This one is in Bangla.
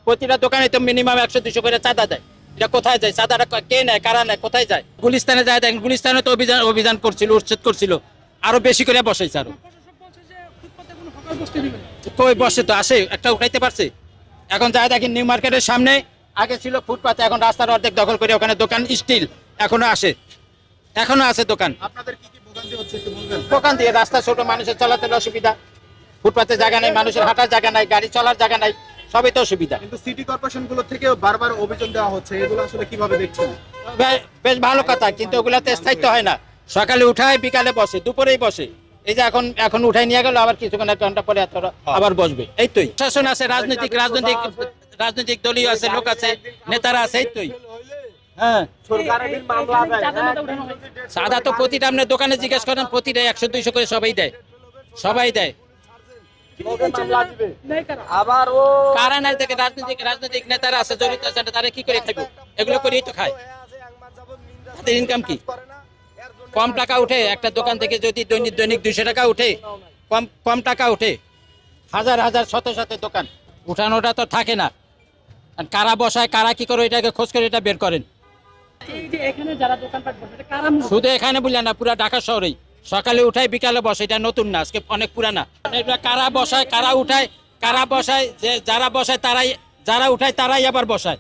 প্রতিটা দোকানে তো মিনিমাম 100-200 করে চাঁদা দেয়। এটা কোথায় যায়? চাঁদাটা কে নেয়, কারা নেয়, কোথায় যায়? গুলিস্তানে যায় দেখেন, গুলিস্তানে তো অভিযান করছিল, উচ্ছেদ করছিল, আরো বেশি করে বসাইছে। আরো কই বসে তো আসে, একটা উঠাইতে পারছে? এখন যায় দেখেন নিউ মার্কেটের সামনে আগে ছিল ফুটপাতে, এখন রাস্তার অর্ধেক দখল করে ওখানে দোকান স্টিল এখনো আছে দোকান। আপনাদের কি কি ভোগান্তি হচ্ছে একটু বলবেন? দোকান দিয়ে রাস্তা ছোট, মানুষের চলাচল অসুবিধা, ফুটপাতে জায়গা নাই, মানুষের হাঁটার জায়গা নাই, গাড়ি চলার জায়গা নাই, সবই তো অসুবিধা। কিন্তু সিটি কর্পোরেশন গুলো থেকেও বারবার অভিযোগ দেওয়া হচ্ছে, এগুলো আসলে কিভাবে দেখছেন? বেশ ভালো কথা, কিন্তু ওগুলাতে স্থায়িত্ব হয় না। সকালে উঠায়, বিকালে বসে, দুপুরেই বসে। এই যে এখন উঠাই নিয়ে গেল, আবার কিছুক্ষণ 1 ঘন্টা পরে আবার বসবে। এই তোই শাসন আছে, রাজনৈতিক দলীয় আছে, লোক আছে, নেতারা আছে, এই তোই। হ্যাঁ, সাদা তো প্রতিটা আপনার দোকানে জিজ্ঞেস করেন, প্রতিটা 100-200 করে সবাই দেয়। কারা নাই থেকে রাজনৈতিক নেতারা আছে, জড়িত আছে, তারা কি করে খাইব? এগুলো করেই তো খায়। তাদের ইনকাম কি? কম টাকা উঠে একটা দোকান থেকে, যদি দৈনিক 200 টাকা উঠে, কম টাকা উঠে, হাজার শত দোকান উঠানোটা তো থাকে না। আর কারা বসায়, কারা কি করে, এটাকে খোঁজ করে এটা বের করেন। শুধু এখানে বললেন না, পুরা ঢাকা শহরেই সকালে উঠায়, বিকালে বসে। এটা নতুন না, আজকে অনেক পুরানা। এটা কারা বসায়, কারা উঠায়, কারা বসায়, যে যারা বসায় তারাই, যারা উঠায় তারাই আবার বসায়।